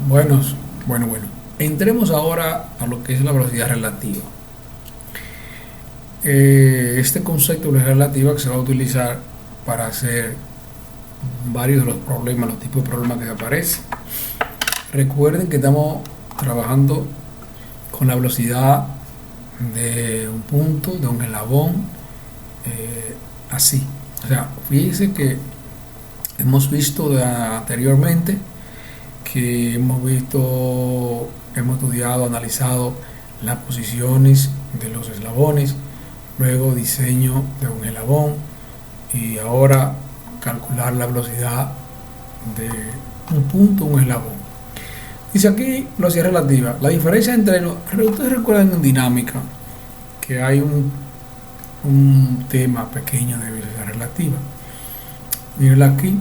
Buenos, bueno. Entremos ahora a lo que es la velocidad relativa. Este concepto de velocidad relativa que se va a utilizar para hacer varios de los problemas, los tipos de problemas que aparecen. Recuerden que estamos trabajando con la velocidad de un punto, de un eslabón, así. O sea, fíjense que hemos visto anteriormente que hemos estudiado, analizado las posiciones de los eslabones, luego diseño de un eslabón y ahora calcular la velocidad de un punto, un eslabón. Dice aquí velocidad relativa. La diferencia entre ustedes recuerdan en dinámica que hay un tema pequeño de velocidad relativa. Miren aquí.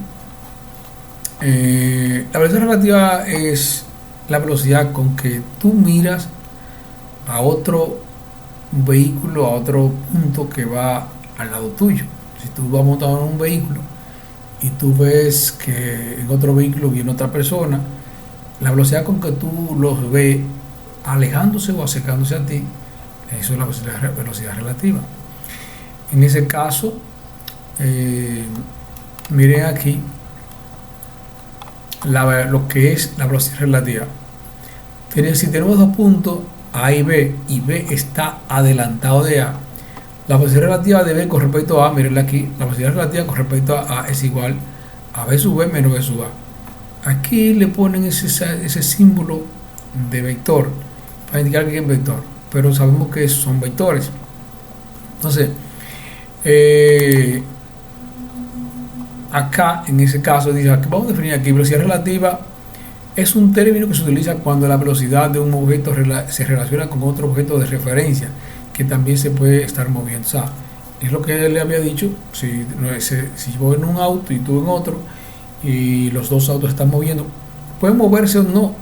La velocidad relativa es la velocidad con que tú miras a otro vehículo, a otro punto que va al lado tuyo. Si tú vas montado en un vehículo y tú ves que en otro vehículo viene otra persona, la velocidad con que tú los ves alejándose o acercándose a ti, eso es la velocidad relativa. En ese caso, miren aquí lo que es la velocidad relativa. Si tenemos dos puntos A y B está adelantado de A, la velocidad relativa de B con respecto a A, miren aquí, la velocidad relativa con respecto a A es igual a B sub B menos B sub A. Aquí le ponen ese símbolo de vector para indicar que es vector, pero sabemos que son vectores. Entonces, acá en ese caso dice, vamos a definir aquí velocidad relativa. Es un término que se utiliza cuando la velocidad de un objeto se relaciona con otro objeto de referencia que también se puede estar moviendo. O sea, es lo que él le había dicho. Si voy en un auto y tú en otro y los dos autos están moviendo, pueden moverse o no.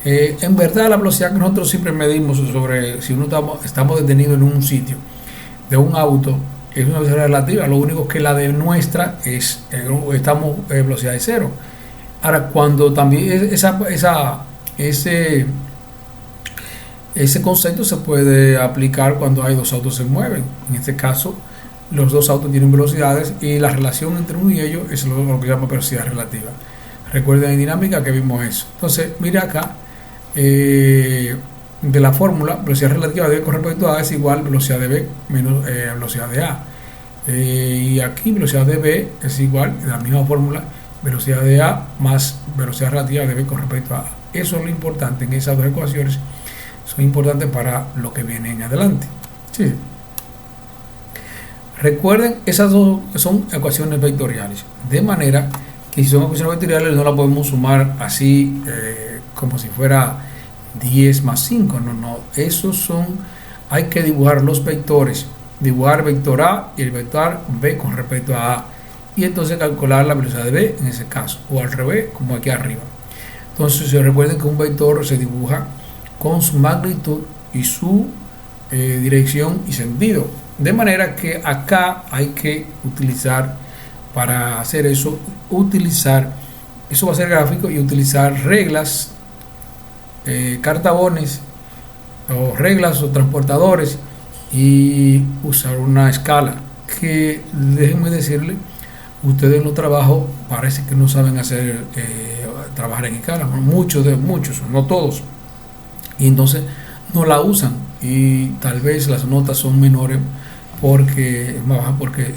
En verdad, la velocidad que nosotros siempre medimos sobre si uno estamos detenidos en un sitio de un auto es una velocidad relativa. Lo único que la de nuestra estamos en velocidad de cero. Ahora, cuando también ese concepto se puede aplicar cuando hay dos autos que se mueven. En este caso, los dos autos tienen velocidades y la relación entre uno y ellos es lo que se llama velocidad relativa. Recuerden en dinámica que vimos eso. Entonces, mira acá, de la fórmula, velocidad relativa de B con respecto a A es igual a velocidad de B menos velocidad de A. Y aquí velocidad de B es igual, de la misma fórmula, velocidad de A más velocidad relativa de B con respecto a A. Eso es lo importante en esas dos ecuaciones, son importantes para lo que viene en adelante. Sí. Recuerden, esas dos son ecuaciones vectoriales, de manera que si son ecuaciones vectoriales no la podemos sumar así como si fuera 10 más 5, no, esos son, hay que dibujar los vectores, dibujar vector A y el vector B con respecto a A, y entonces calcular la velocidad de B en ese caso, o al revés, como aquí arriba. Entonces recuerden que un vector se dibuja con su magnitud y su dirección y sentido, de manera que acá hay que utilizar, para hacer eso, eso va a ser gráfico, y utilizar reglas, cartabones o reglas o transportadores, y usar una escala que, déjenme decirle, ustedes en los trabajos parece que no saben trabajar en escala, muchos, no todos, y entonces no la usan y tal vez las notas son menores porque es más baja, porque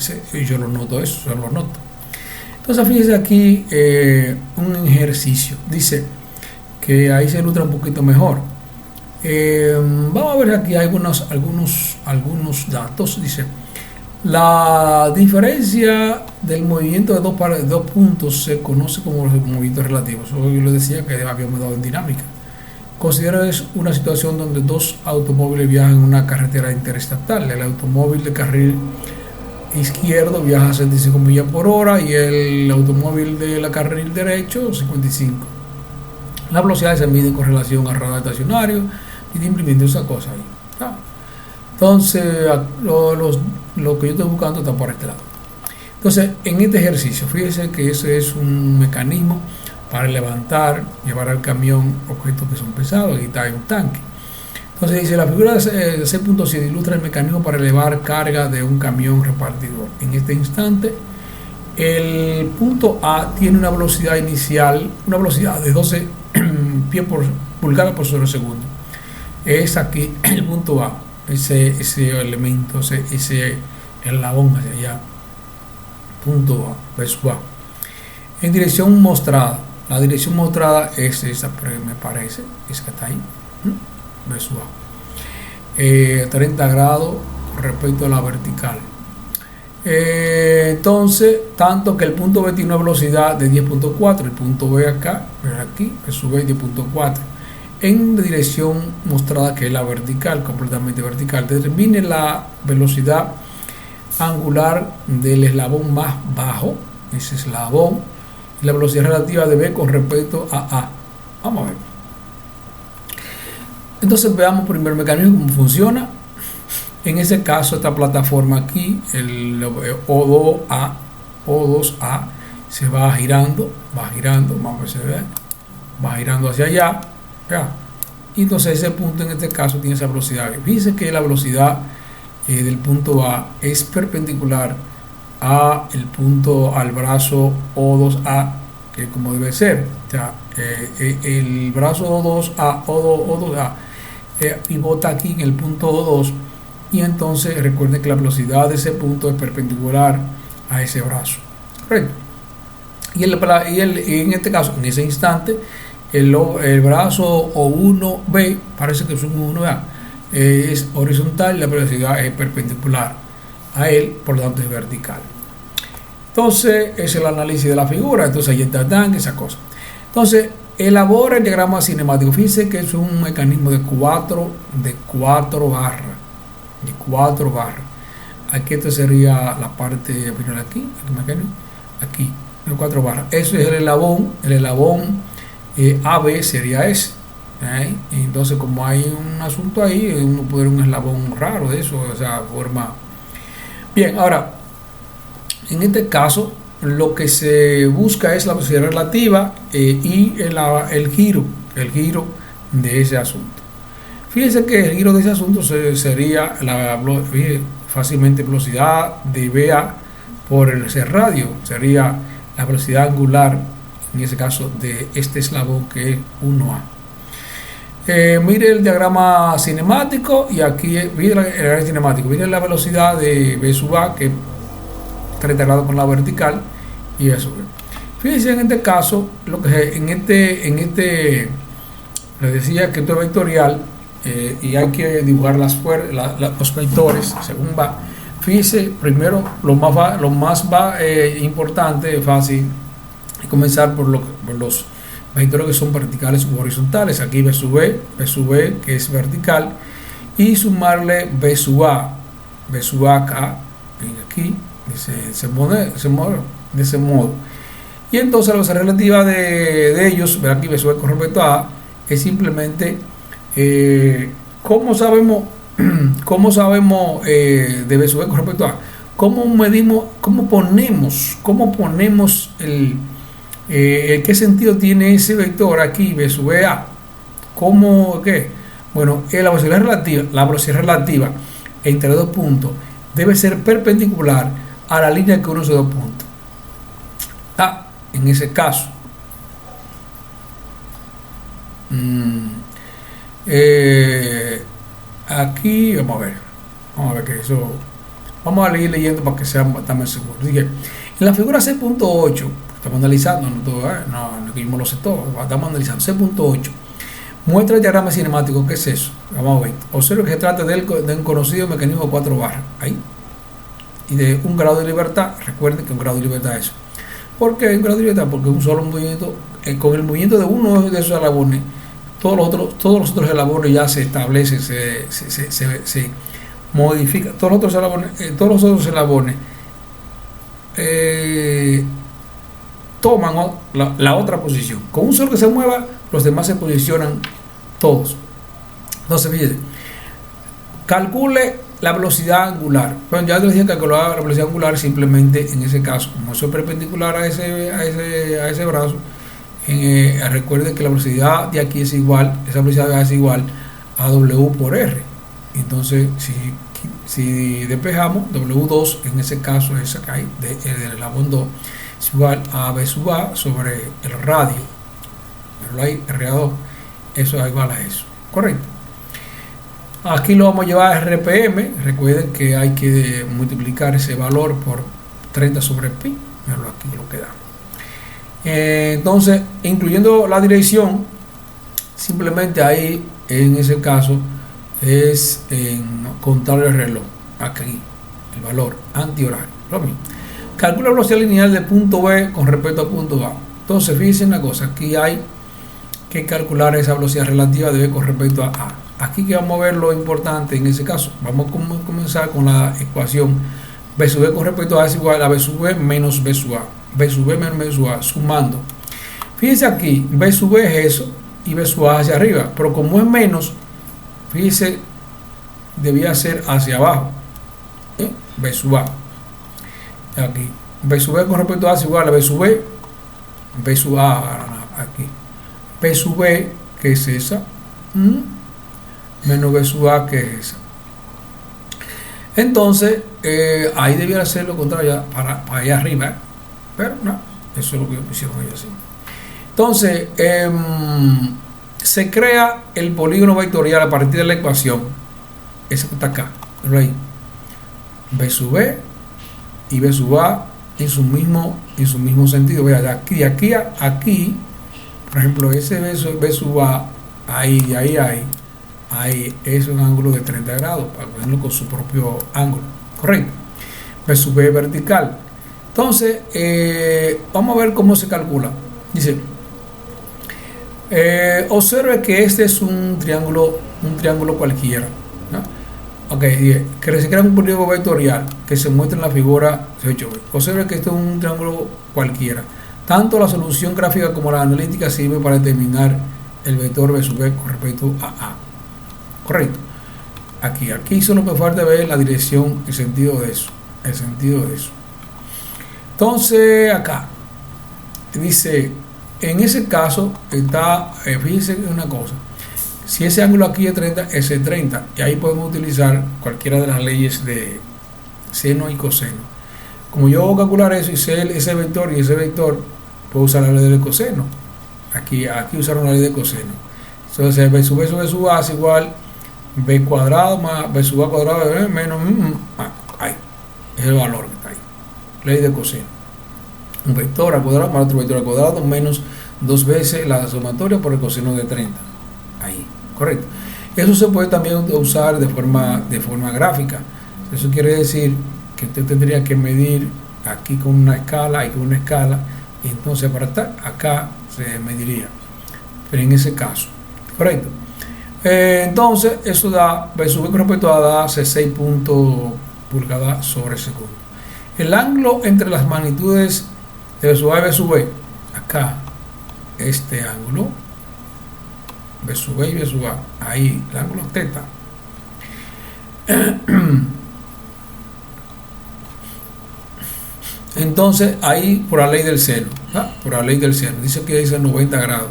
yo lo noto eso, yo lo noto. Entonces fíjense aquí un ejercicio, dice que ahí se ilustra un poquito mejor. Vamos a ver aquí algunos datos. Dice, la diferencia del movimiento de dos puntos se conoce como los movimientos relativos. Yo les decía que habíamos dado en dinámica. Considera es una situación donde dos automóviles viajan en una carretera interestatal. El automóvil de carril izquierdo viaja a 65 millas por hora y el automóvil de la carril derecho 55. Las velocidades se miden con relación al radar estacionario y implementando esa cosa ahí. ¿Tá? Entonces, lo que yo estoy buscando está por este lado. Entonces, en este ejercicio, fíjense que ese es un mecanismo para levantar, llevar al camión objetos que son pesados, y está en un tanque. Entonces dice, la figura de 6.7 ilustra el mecanismo para elevar carga de un camión repartidor. En este instante, el punto A tiene una velocidad inicial, una velocidad de 12 pies por pulgada por segundo. Es aquí el punto A, ese elemento, ese eslabón hacia allá. Punto A, versus A. En dirección mostrada, la dirección mostrada es esa, me parece, esa que está ahí. Versus A. 30 grados respecto a la vertical. Entonces, tanto que el punto B tiene una velocidad de 10.4, el punto B acá, aquí, versus B 10.4, en dirección mostrada, que es la vertical, completamente vertical. Determine la velocidad angular del eslabón más bajo, ese eslabón, y la velocidad relativa de B con respecto a A. Vamos a ver. Entonces veamos primero el mecanismo, cómo funciona. En ese caso, esta plataforma aquí, el O2A, se va girando, vamos a ver si se ve, va girando hacia allá, ¿ya? Y entonces ese punto en este caso tiene esa velocidad. Fíjense que la velocidad del punto A es perpendicular al brazo O2A, que como debe ser, o sea, el brazo O2A pivota aquí en el punto O2, y entonces recuerden que la velocidad de ese punto es perpendicular a ese brazo, correcto. Y en este caso, en ese instante, el brazo O1B, parece que es un 1A, es horizontal y la velocidad es perpendicular a él, por lo tanto es vertical. Entonces es el análisis de la figura. Entonces ahí está tan esa cosa. Entonces elabora el diagrama cinemático. Fíjense que es un mecanismo de cuatro barras. Aquí esto sería la parte final aquí, aquí en 4 barras. Eso es el eslabón AB sería ese. Entonces, como hay un asunto ahí, uno puede ver un eslabón raro de eso, o sea, forma. Bien, ahora, en este caso, lo que se busca es la velocidad relativa y el giro de ese asunto. Fíjense que el giro de ese asunto sería fácilmente velocidad de VA por ese radio, sería la velocidad angular, en ese caso, de este eslabón que es 1A. Mire el diagrama cinemático, y aquí mire el diagrama cinemático, mire la velocidad de V sub A, que 30 grados con la vertical, y eso. Fíjense en este caso, lo que en este les decía que esto es vectorial, y hay que dibujar los vectores según va. Fíjense primero lo más importante, fácil, y comenzar por los vectores que son verticales u horizontales. Aquí B sub B, que es vertical, y sumarle B sub A acá, aquí, de ese modo. Y entonces la velocidad relativa de ellos, aquí B sub B con respecto a A, es simplemente ¿cómo sabemos de B sub B con respecto a A? ¿Cómo medimos, cómo ponemos qué sentido tiene ese vector aquí, B sub A? ¿Cómo qué? Bueno, la velocidad relativa entre dos puntos debe ser perpendicular a la línea que une esos dos puntos. En ese caso, aquí vamos a ver que eso, vamos a ir leyendo para que sea también seguro. Así que en la figura 6.8 estamos analizando, no que yo me lo sé todo, estamos analizando 6.8, muestra el diagrama cinemático. ¿Qué es eso? Vamos a ver. Observa que se trata de un conocido mecanismo de 4 barras ahí, y de un grado de libertad. Recuerden que un grado de libertad es eso. ¿Por qué un grado de libertad? Porque un solo movimiento, con el movimiento de uno de esos eslabones, todos los otros eslabones ya se establecen, se modifican. Todos los otros eslabones toman la otra posición. Con un solo que se mueva, los demás se posicionan todos. Entonces, fíjense, calcule la velocidad angular. Bueno, ya les decía calcular la velocidad angular, simplemente en ese caso, como eso es perpendicular a ese brazo, recuerden que la velocidad de aquí es igual, esa velocidad es igual a W por R. Entonces, si despejamos, W2 en ese caso es acá, del eslabón 2, es igual a B sub A sobre el radio, pero ahí RA2, eso es igual a eso, correcto. Aquí lo vamos a llevar a RPM. Recuerden que hay que multiplicar ese valor por 30 sobre pi, pero aquí lo que da. Entonces, incluyendo la dirección, simplemente ahí en ese caso es contar el reloj, aquí el valor antihorario, lo mismo. Calcula la velocidad lineal de punto B con respecto a punto A. Entonces, fíjense una cosa, aquí hay que calcular esa velocidad relativa de B con respecto a A. Aquí que vamos a ver lo importante en ese caso. Vamos a comenzar con la ecuación B sub B con respecto a A es igual a B sub B menos B sub A. B sub B menos B sub A, sumando. Fíjense aquí, B sub B es eso y B sub A hacia arriba, pero como es menos, fíjense, debía ser hacia abajo. B sub A. Aquí, B sub B con respecto a A es igual a B sub B, B sub A, aquí. B sub B, que es esa, menos B sub A, que es esa. Entonces, ahí debiera ser lo contrario para allá arriba, pero no, eso es lo que pusieron ellos así. Entonces, se crea el polígono vectorial a partir de la ecuación, esa que está acá, ahí. B sub B y B sub A en su mismo sentido. Vea, de aquí a aquí, por ejemplo, ese B sub A, ahí es un ángulo de 30 grados, para ponerlo con su propio ángulo, correcto. B sub B vertical. Entonces, vamos a ver cómo se calcula. Dice, observe que este es un triángulo cualquiera, ¿no? Ok, que se crea un polígono vectorial que se muestra en la figura 18. Observe que este es un triángulo cualquiera. Tanto la solución gráfica como la analítica sirve para determinar el vector B sub B con respecto a A. Correcto. Aquí solo me falta ver la dirección, el sentido de eso. Entonces, acá dice, en ese caso está, fíjense una cosa, si ese ángulo aquí es 30, ese es 30, y ahí podemos utilizar cualquiera de las leyes de seno y coseno. Como yo voy a calcular eso y sé ese vector y ese vector, puedo usar la ley del coseno. Aquí usaron la ley de coseno. Entonces, B sub A es igual B cuadrado más B sub A cuadrado menos ahí, es el valor que está ahí. Ley de coseno. Un vector al cuadrado más otro vector al cuadrado menos 2 veces la sumatoria por el coseno de 30. Ahí, correcto. Eso se puede también usar de forma gráfica. Eso quiere decir que usted tendría que medir aquí con una escala y con una escala, y entonces para estar acá se mediría, pero en ese caso, correcto. Entonces eso da, B sub B con respecto a da 6 pulgadas sobre segundo. El ángulo entre las magnitudes de B sub A y B sub B, acá, este ángulo, B sub B y B sub A, ahí, el ángulo teta. Entonces ahí por la ley del seno, ¿ah? Por la ley del seno, dice que es 90 grados,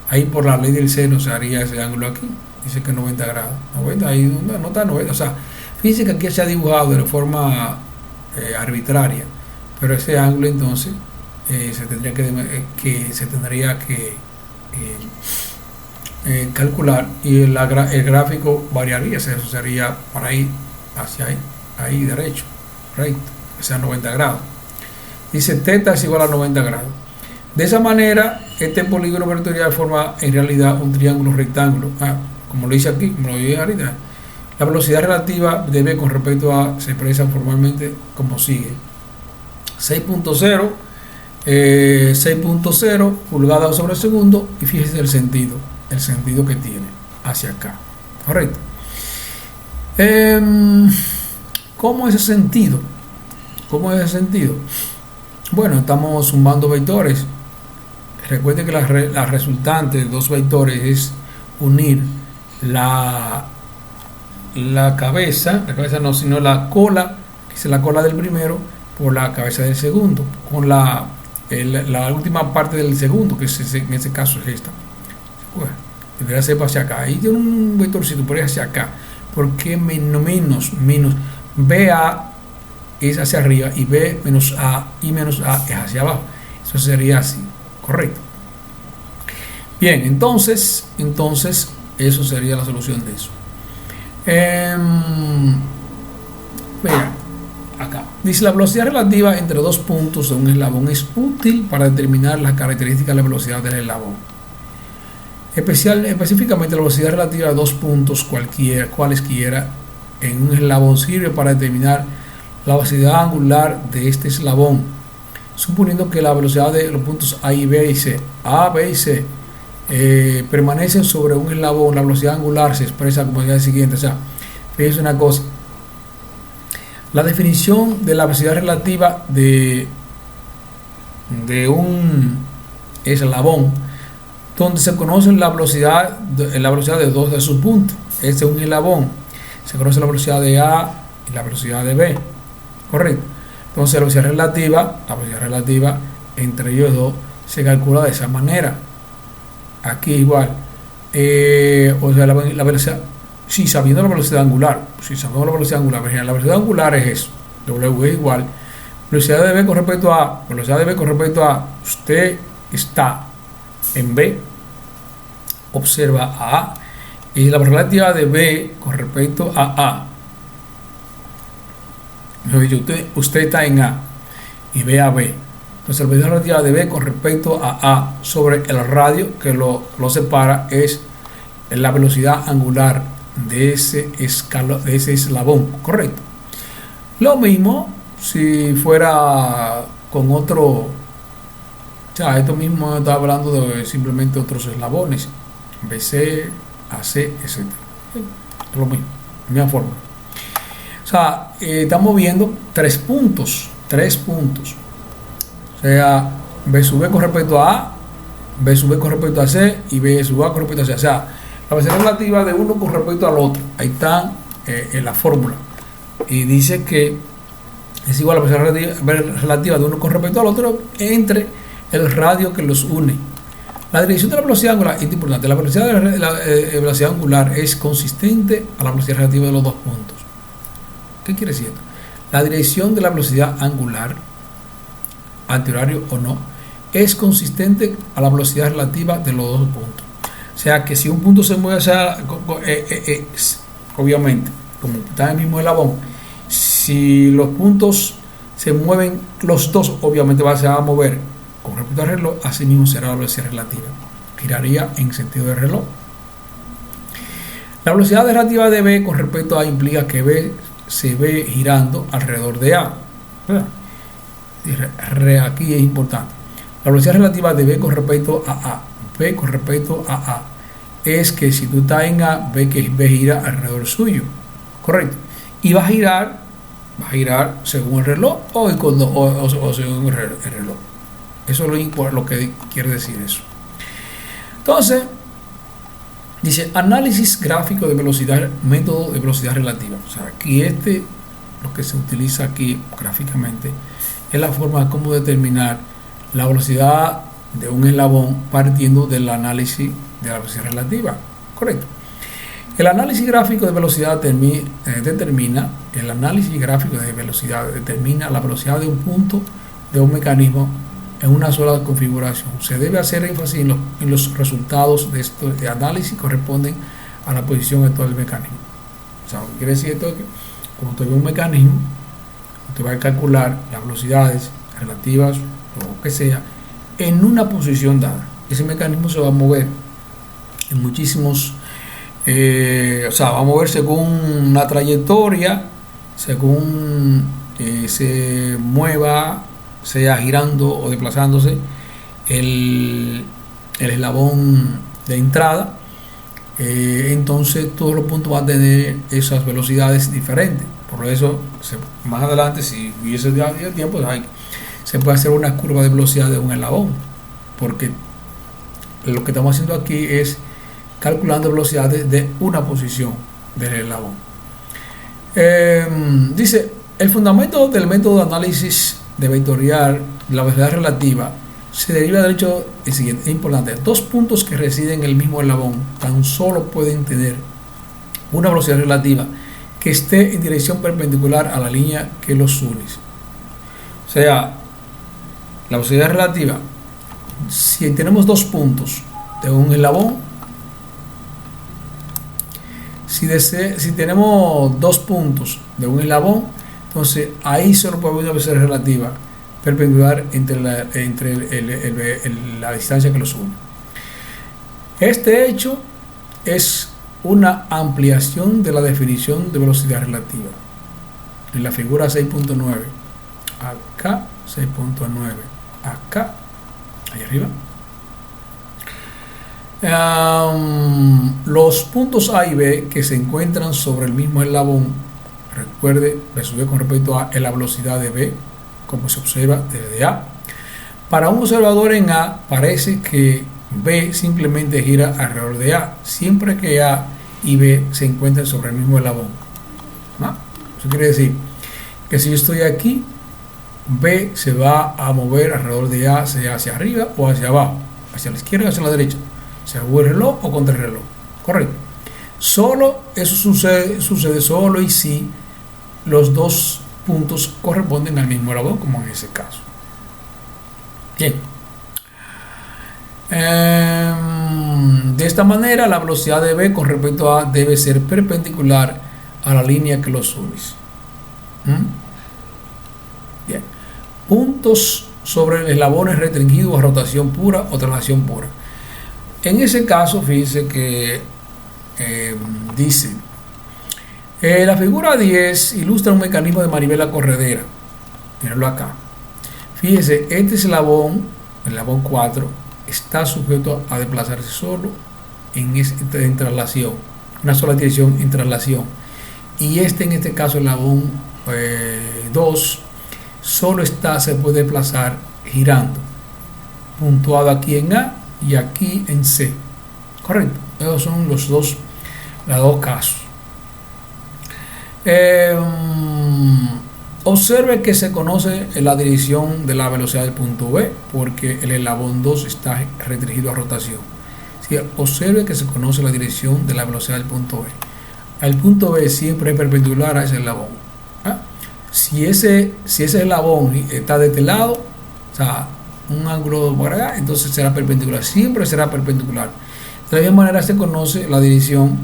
ahí por la ley del seno se haría ese ángulo aquí, dice que 90 grados, 90, ahí no está 90, o sea, fíjense que aquí se ha dibujado de forma arbitraria, pero ese ángulo entonces se tendría que calcular, y el gráfico variaría, eso sería para ir hacia ahí derecho, recto, que sea 90 grados. Dice teta es igual a 90 grados. De esa manera, este polígono vectorial forma en realidad un triángulo rectángulo. Como lo dice aquí, como lo dije ahorita, la velocidad relativa de B con respecto a se expresa formalmente como sigue: 6.0 pulgadas sobre segundo, y fíjese el sentido que tiene hacia acá, correcto. ¿Cómo es ese sentido? Bueno, estamos sumando vectores. Recuerden que la resultante de dos vectores es unir la cabeza no, sino la cola, que es la cola del primero, por la cabeza del segundo, con la la última parte del segundo, que en ese caso es esta. Bueno, debería ser hacia acá. Ahí tiene un vectorcito por ahí hacia acá. Porque menos, BA es hacia arriba y B menos A y menos A es hacia abajo. Eso sería así, correcto. Bien, entonces eso sería la solución de eso. Mira, acá dice: la velocidad relativa entre dos puntos de un eslabón es útil para determinar las características de la velocidad del eslabón. Específicamente, la velocidad relativa de dos puntos cualesquiera en un eslabón sirve para determinar la velocidad angular de este eslabón, suponiendo que la velocidad de los puntos A, B y C permanecen sobre un eslabón. La velocidad angular se expresa como el siguiente. O sea, fíjense una cosa: la definición de la velocidad relativa de un eslabón, donde se conoce la velocidad de dos de sus puntos. Este es un eslabón, se conoce la velocidad de A y la velocidad de B, correcto. Entonces la velocidad relativa entre ellos dos se calcula de esa manera. Aquí igual, o sea, la velocidad, si sabiendo la velocidad angular, la velocidad angular es eso, W es igual velocidad de B con respecto a usted está en B, observa a A, y la relativa de B con respecto a A. Usted está en A y ve a B. Entonces la velocidad relativa de B con respecto a A sobre el radio que lo separa es la velocidad angular de ese eslabón, correcto. Lo mismo si fuera con otro, o sea, esto mismo está hablando de simplemente otros eslabones, BC, AC, etc. Es lo mismo, misma forma. O sea, estamos viendo tres puntos. O sea, B sub B con respecto a A, B sub B con respecto a C y B sub A con respecto a C. O sea, la velocidad relativa de uno con respecto al otro. Ahí está en la fórmula. Y dice que es igual a la velocidad relativa de uno con respecto al otro entre el radio que los une. La dirección de la velocidad angular es importante. La velocidad angular es consistente a la velocidad relativa de los dos puntos. ¿Qué quiere decir esto? La dirección de la velocidad angular, antihorario o no, es consistente a la velocidad relativa de los dos puntos. O sea que si un punto se mueve hacia, obviamente, como está en el mismo eslabón, si los puntos se mueven los dos, obviamente se va a mover con respecto al reloj, así mismo será la velocidad relativa. Giraría en sentido de reloj. La velocidad relativa de B con respecto a A implica que B se ve girando alrededor de A. Aquí es importante. La velocidad relativa de B con respecto a A. B con respecto a A es que si tú estás en A, ve que B gira alrededor suyo, correcto, y va a girar según el reloj o según el reloj. Eso es lo que quiere decir eso. Entonces dice: análisis gráfico de velocidad, método de velocidad relativa. O sea, aquí lo que se utiliza aquí gráficamente es la forma de cómo determinar la velocidad de un eslabón partiendo del análisis de la velocidad relativa, correcto. El análisis gráfico de velocidad determina la velocidad de un punto de un mecanismo en una sola configuración. Se debe hacer énfasis en los resultados de análisis corresponden a la posición actual del mecanismo. O sea, quiere decir esto que como usted ve un mecanismo, usted va a calcular las velocidades relativas o lo que sea en una posición dada. Ese mecanismo se va a mover en muchísimos, va a mover según la trayectoria, según se mueva, sea girando o desplazándose el eslabón de entrada. Entonces todos los puntos van a tener esas velocidades diferentes. Por eso más adelante, si hubiese tiempo, se puede hacer una curva de velocidad de un eslabón, porque lo que estamos haciendo aquí es calculando velocidades de una posición del eslabón. Dice: el fundamento del método de análisis de vectorial la velocidad relativa se deriva del hecho siguiente, es importante. Dos puntos que residen en el mismo eslabón tan solo pueden tener una velocidad relativa que esté en dirección perpendicular a la línea que los une. O sea, la velocidad relativa, si tenemos dos puntos de un eslabón, si tenemos dos puntos de un eslabón, entonces ahí solo puede haber una velocidad relativa perpendicular entre la distancia que los une. Este hecho es una ampliación de la definición de velocidad relativa. En la figura 6.9, acá, 6.9, acá, ahí arriba. Los puntos A y B que se encuentran sobre el mismo eslabón, recuerde, resuelve con respecto a la velocidad de B, como se observa desde A. Para un observador en A, parece que B simplemente gira alrededor de A, siempre que A y B se encuentren sobre el mismo eslabón. ¿No? Eso quiere decir que si yo estoy aquí, B se va a mover alrededor de A, sea hacia arriba o hacia abajo, hacia la izquierda o hacia la derecha, sea el reloj o contra el reloj. Correcto. Solo eso sucede solo y si los dos puntos corresponden al mismo eslabón, como en ese caso. Bien. De esta manera, la velocidad de B con respecto a A debe ser perpendicular a la línea que los une. Bien. Puntos sobre eslabones restringidos a rotación pura o traslación pura. En ese caso, fíjense que dice, la figura 10 ilustra un mecanismo de manivela corredera. Mírenlo acá. Fíjense, este eslabón, el eslabón 4, está sujeto a desplazarse solo en traslación, una sola dirección en traslación. Y en este caso, el eslabón 2, solo se puede desplazar girando, puntuado aquí en A y aquí en C. Correcto. Esos son los dos casos. Observe que se conoce la dirección de la velocidad del punto B porque el eslabón 2 está restringido a rotación. ¿Sí? Observe que se conoce la dirección de la velocidad del punto B. El punto B siempre es perpendicular a ese eslabón. ¿Ah? Si ese eslabón está de este lado, o sea, un ángulo por acá, entonces será perpendicular, siempre será perpendicular. De la misma manera se conoce la dirección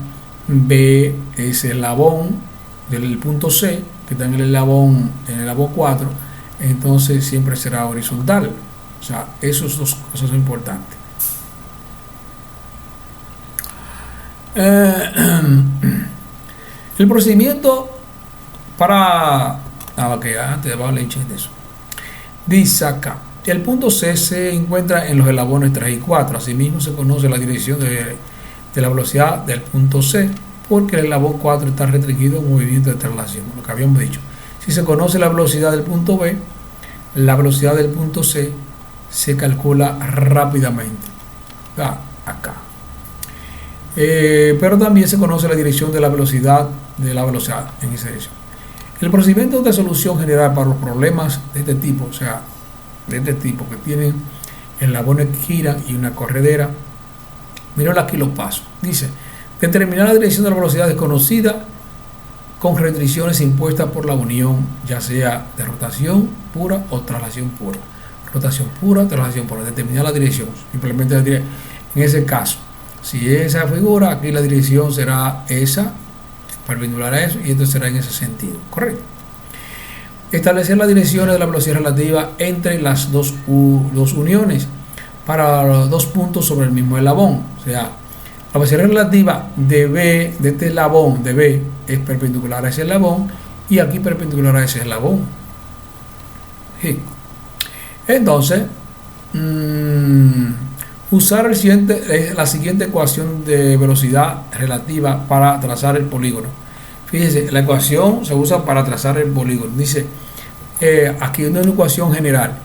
B, ese eslabón del punto C, que está en el eslabón 4, entonces siempre será horizontal. O sea, esas dos cosas son importantes. El procedimiento para antes de eso dice acá, el punto C se encuentra en los eslabones 3 y 4. Asimismo se conoce la dirección de la velocidad del punto C porque el eslabón 4 está restringido a un movimiento de traslación, lo que habíamos dicho. Si se conoce la velocidad del punto B, la velocidad del punto C se calcula rápidamente. Acá. Pero también se conoce la dirección de la velocidad en esa dirección. El procedimiento de solución general para los problemas de este tipo, o sea, de este tipo que tienen eslabones que giran y una corredera, miren aquí los pasos. Dice, determinar la dirección de la velocidad desconocida con restricciones impuestas por la unión, ya sea de rotación pura o traslación pura. Rotación pura, traslación pura. Determinar la dirección. Simplemente en ese caso, si esa figura, aquí la dirección será esa, perpendicular a eso, y esto será en ese sentido. Correcto. Establecer las direcciones de la velocidad relativa entre las dos uniones para los dos puntos sobre el mismo eslabón. O sea, la velocidad relativa de B, de este eslabón de B, es perpendicular a ese eslabón y aquí perpendicular a ese eslabón. Sí. Entonces, usar la siguiente ecuación de velocidad relativa para trazar el polígono. Fíjense, la ecuación se usa para trazar el polígono. Dice, aquí hay una ecuación general.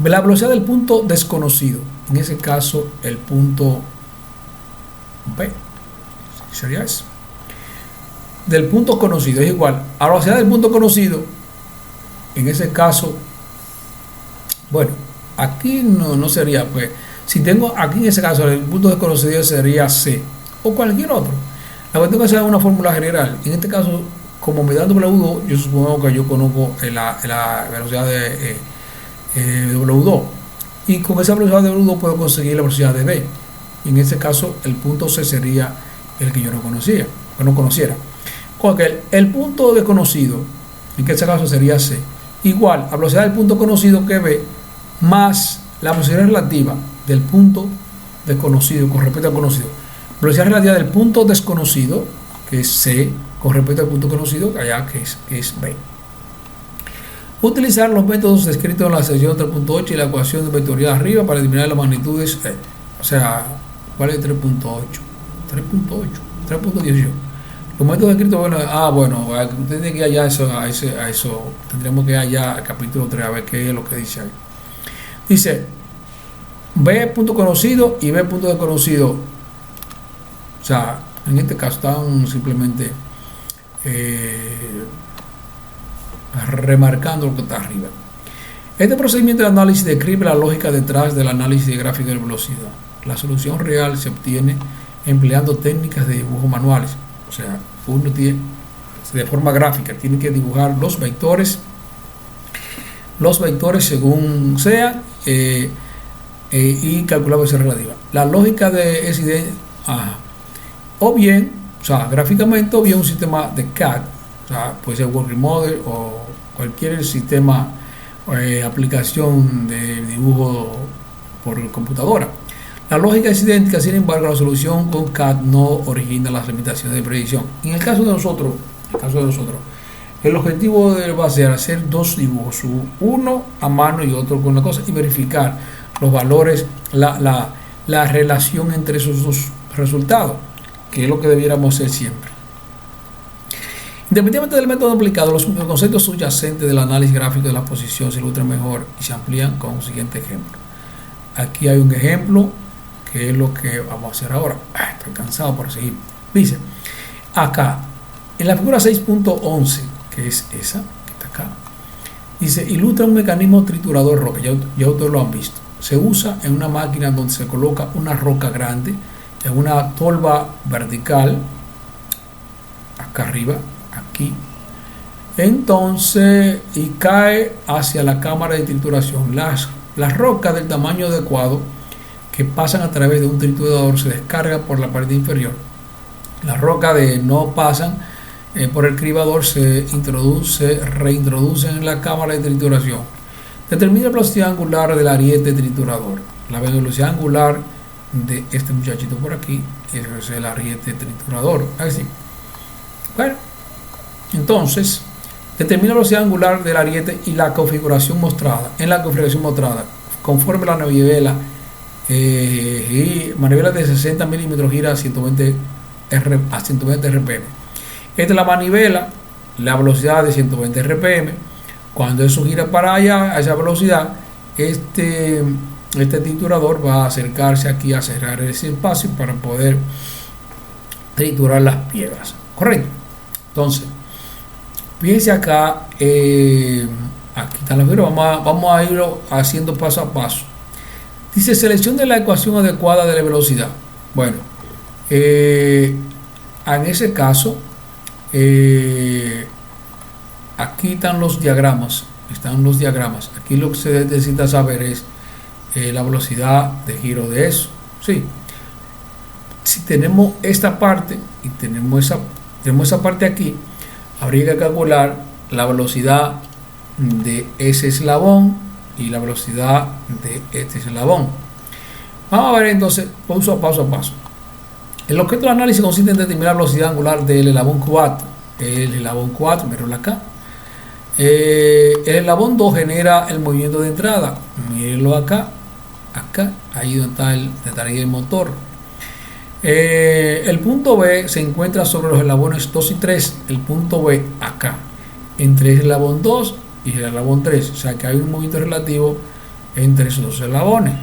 La velocidad del punto desconocido, en ese caso el punto B, sería eso. Del punto conocido es igual a la velocidad del punto conocido, en ese caso Bueno, aquí no sería, pues, si tengo aquí en ese caso el punto desconocido sería C o cualquier otro. La cuestión es que sea una fórmula general. En este caso, como me da W2, yo supongo que yo conozco la velocidad de W2. Y con esa velocidad de W2 puedo conseguir la velocidad de B. Y en ese caso, el punto C sería el que yo no conocía, o no conociera. Con que el punto desconocido, en ese caso sería C, igual a velocidad del punto conocido que B, más la velocidad relativa del punto desconocido con respecto al conocido. Velocidad relativa del punto desconocido, que es C, con respecto al punto conocido, allá que es B. Utilizar los métodos descritos en la sección 3.8 y la ecuación vectorial arriba para determinar las magnitudes. O sea, ¿cuál es 3.8? 3.8, 3.18. Los métodos descritos, bueno, usted tiene que ir allá a eso, tendremos que ir allá al capítulo 3 a ver qué es lo que dice ahí. Dice, B punto conocido y B punto desconocido. O sea, en este caso están simplemente remarcando lo que está arriba. Este procedimiento de análisis describe la lógica detrás del análisis de gráfico de velocidad. La solución real se obtiene empleando técnicas de dibujo manuales. O sea, uno tiene, de forma gráfica, tiene que dibujar los vectores según sea y calcular velocidad relativa. La lógica de es o bien, o sea, gráficamente, o bien un sistema de CAD, o sea, puede ser Working Model o cualquier sistema aplicación de dibujo por computadora. La lógica es idéntica, sin embargo, la solución con CAD no origina las limitaciones de predicción. En el caso de nosotros, el objetivo va a ser hacer dos dibujos, uno a mano y otro con la cosa, y verificar los valores, la relación entre esos dos resultados, que es lo que debiéramos hacer siempre. Independientemente del método aplicado, los conceptos subyacentes del análisis gráfico de la posición se ilustran mejor y se amplían con un siguiente ejemplo. Aquí hay un ejemplo que es lo que vamos a hacer ahora. Estoy cansado por seguir. Dice, acá, en la figura 6.11, que es esa, que está acá, dice, ilustra un mecanismo triturador de roca. Ya ustedes lo han visto. Se usa en una máquina donde se coloca una roca grande en una tolva vertical, acá arriba, aquí. Entonces, y cae hacia la cámara de trituración. Las rocas del tamaño adecuado que pasan a través de un triturador se descargan por la parte inferior. Las rocas de no pasan por el cribador se reintroducen en la cámara de trituración. Determina la velocidad angular del ariete triturador. La velocidad angular de este muchachito por aquí es el ariete triturador. Así. Bueno, entonces determina la velocidad angular del ariete y la configuración mostrada. En la configuración mostrada, conforme la manivela y manivela de 60 milímetros gira a 120 RPM. Esta es la manivela, la velocidad de 120 RPM. Cuando eso gira para allá a esa velocidad, este triturador va a acercarse aquí a cerrar ese espacio para poder triturar las piedras. Correcto. Entonces, fíjense acá, aquí está la figura, vamos a irlo haciendo paso a paso. Dice, selección de la ecuación adecuada de la velocidad. Bueno, en ese caso, aquí están los diagramas. Aquí lo que se necesita saber es la velocidad de giro de eso. Sí. Si tenemos esta parte y tenemos esa parte aquí, habría que calcular la velocidad de ese eslabón y la velocidad de este eslabón. Vamos a ver entonces paso a paso. El objeto de análisis consiste en determinar la velocidad angular del eslabón 4. Mírenlo acá. El eslabón 2 genera el movimiento de entrada. Mírenlo acá, ahí donde está el motor. El punto B se encuentra sobre los eslabones 2 y 3. El punto B acá, entre el eslabón 2 y el eslabón 3. O sea que hay un movimiento relativo entre esos dos eslabones.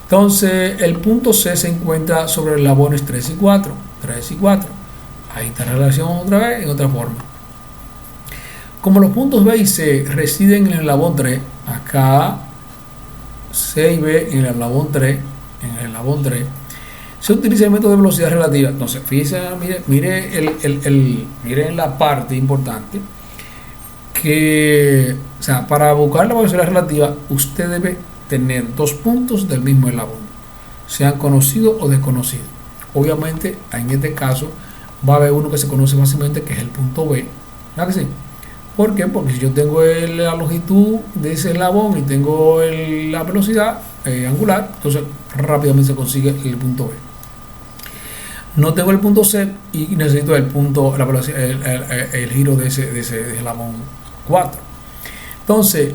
Entonces, el punto C se encuentra sobre eslabones 3 y 4. Ahí está la relación otra vez, en otra forma. Como los puntos B y C residen en el eslabón 3, acá C y B en el eslabón 3, se utiliza el método de velocidad relativa. Entonces, fíjense, mire en la parte importante que, o sea, para buscar la velocidad relativa, usted debe tener dos puntos del mismo eslabón, sean conocidos o desconocidos. Obviamente, en este caso, va a haber uno que se conoce fácilmente, que es el punto B. ¿Verdad que sí? ¿Por qué? Porque si yo tengo la longitud de ese eslabón y tengo la velocidad angular, entonces rápidamente se consigue el punto B. No tengo el punto C y necesito el punto, la velocidad, el giro de ese eslabón 4. Entonces,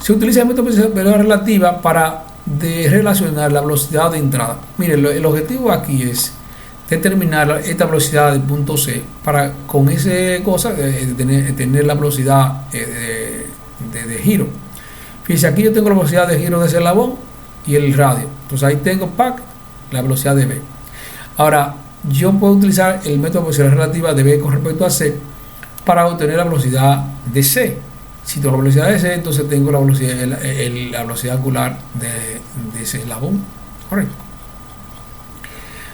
se utiliza el método de velocidad relativa para relacionar la velocidad de entrada. Miren, el objetivo aquí es determinar esta velocidad del punto C para con ese cosa tener la velocidad de giro. Fíjense, aquí yo tengo la velocidad de giro de ese eslabón y el radio. Entonces ahí tengo la velocidad de B. Ahora, yo puedo utilizar el método de velocidad relativa de B con respecto a C para obtener la velocidad de C. Si tengo la velocidad de C, entonces tengo la velocidad angular de ese eslabón. Correcto.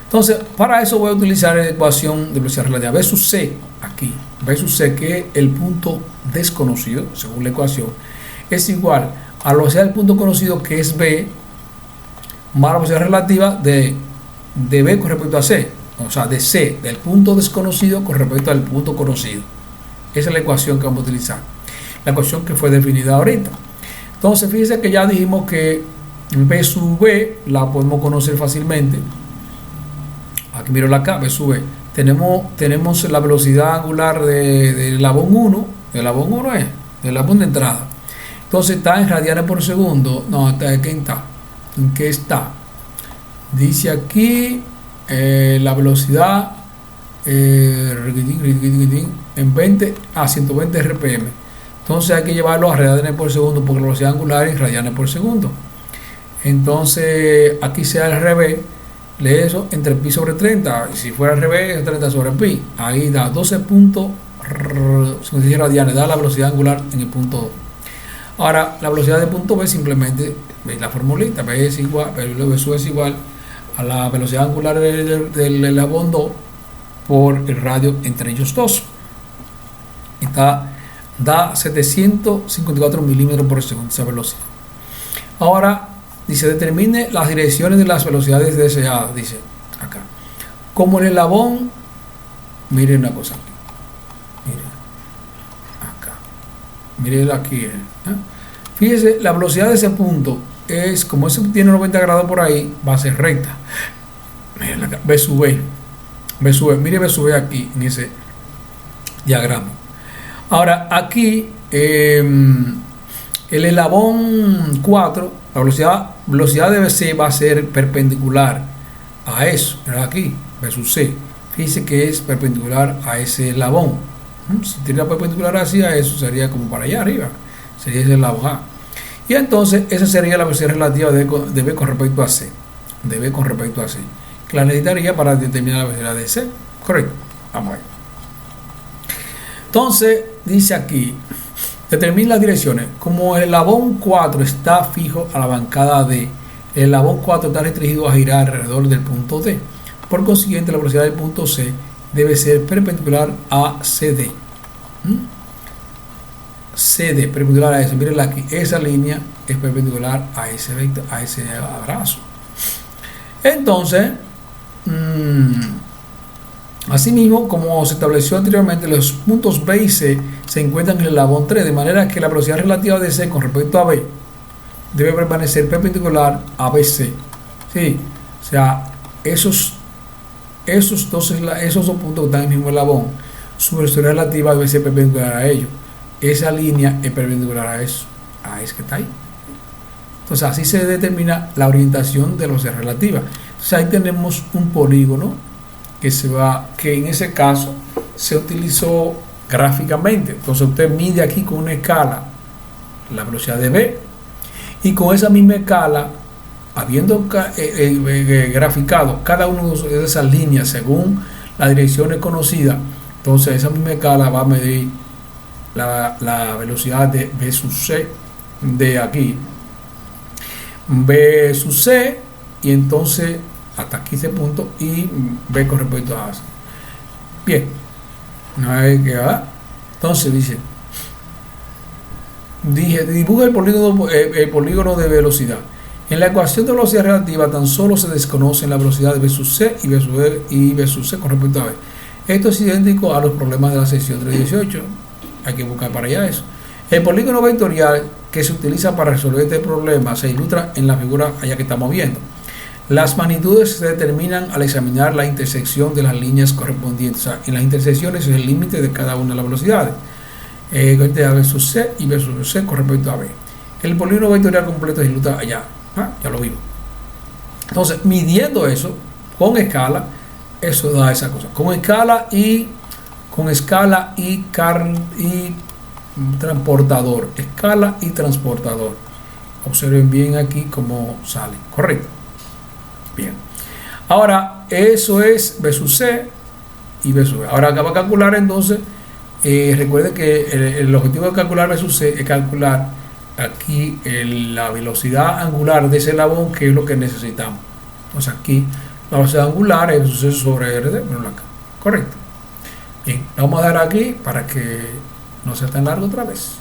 Entonces, para eso voy a utilizar la ecuación de velocidad relativa. B sub C, aquí. B sub C, que es el punto desconocido, según la ecuación, es igual a la velocidad del punto conocido, que es B, más la velocidad relativa de B con respecto a C. O sea, de C, del punto desconocido con respecto al punto conocido. Esa es la ecuación que vamos a utilizar. La ecuación que fue definida ahorita. Entonces, fíjense que ya dijimos que B sub B la podemos conocer fácilmente. Aquí miro acá, B sub B. Tenemos la velocidad angular del eslabón 1. El eslabón 1 es el eslabón de entrada. Entonces está en radianes por segundo. No, ¿en qué está? Dice aquí la velocidad en 20 a 120 RPM. Entonces hay que llevarlo a radianes por segundo, porque la velocidad angular es radianes por segundo. Entonces aquí sea al revés, lee eso entre pi sobre 30. Si fuera al revés, es 30 sobre pi. Ahí da 12.56 radianes, da la velocidad angular en el punto 2. Ahora, la velocidad del punto B, simplemente veis la formulita, B es igual a la velocidad angular del eslabón 2 por el radio entre ellos dos. Da 754 milímetros por segundo esa velocidad. Ahora dice, determine las direcciones de las velocidades deseadas. Dice acá, como el eslabón, miren una cosa aquí, miren aquí, fíjese, la velocidad de ese punto es, como ese tiene 90 grados por ahí, va a ser recta. Miren acá, B sub B, mire B sub B aquí en ese diagrama. Ahora aquí el eslabón 4, la velocidad de BC va a ser perpendicular a eso. Aquí, B sub C, fíjese que es perpendicular a ese eslabón. Si tira perpendicular hacia eso, sería como para allá arriba, sería ese eslabón A. Y entonces esa sería la velocidad relativa de B con respecto a C, que la necesitaría para determinar la velocidad de C. Correcto. Vamos a ver. Entonces dice aquí, determina las direcciones. Como el eslabón 4 está fijo a la bancada D, el eslabón 4 está restringido a girar alrededor del punto D. Por consiguiente, la velocidad del punto C debe ser perpendicular a CD. CD, perpendicular a ese. Miren aquí, esa línea es perpendicular a ese abrazo. Entonces, asimismo, como se estableció anteriormente, los puntos B y C se encuentran en el eslabón 3, de manera que la velocidad relativa de C con respecto a B debe permanecer perpendicular a BC. ¿Sí? O sea, esos dos puntos que están en el mismo eslabón, su velocidad relativa debe ser perpendicular a ellos. Esa línea es perpendicular a eso que está ahí. Entonces así se determina la orientación de la velocidad relativa. Entonces ahí tenemos un polígono que en ese caso se utilizó gráficamente. Entonces usted mide aquí con una escala la velocidad de B, y con esa misma escala, habiendo graficado cada una de esas líneas según las direcciones conocidas, entonces esa misma escala va a medir la velocidad de B sub C de aquí. B sub C, y entonces hasta aquí ese punto, y B con respecto a A. Bien, no hay que va. Entonces dibuja el polígono de velocidad. En la ecuación de velocidad relativa tan solo se desconocen la velocidad de B sub C y B sub C con respecto a B. Esto es idéntico a los problemas de la sección 318. Hay que buscar para allá eso. El polígono vectorial que se utiliza para resolver este problema se ilustra en la figura allá que estamos viendo. Las magnitudes se determinan al examinar la intersección de las líneas correspondientes. O sea, en las intersecciones es el límite de cada una de las velocidades. B sub C y B sub C con respecto a B. El polígono vectorial completo se ilustra allá. Ya lo vimos. Entonces, midiendo eso con escala, eso da esa cosa. Con escala y transportador. Escala y transportador. Observen bien aquí cómo sale. Correcto. Bien. Ahora, eso es B sub C y B sub B. Ahora acaba de calcular entonces. Recuerden que el objetivo de calcular B sub C es calcular aquí la velocidad angular de ese eslabón, que es lo que necesitamos. Entonces aquí la velocidad angular es suceso sobre RD, bueno, acá. Correcto. Bien, lo vamos a dar aquí para que no sea tan largo otra vez.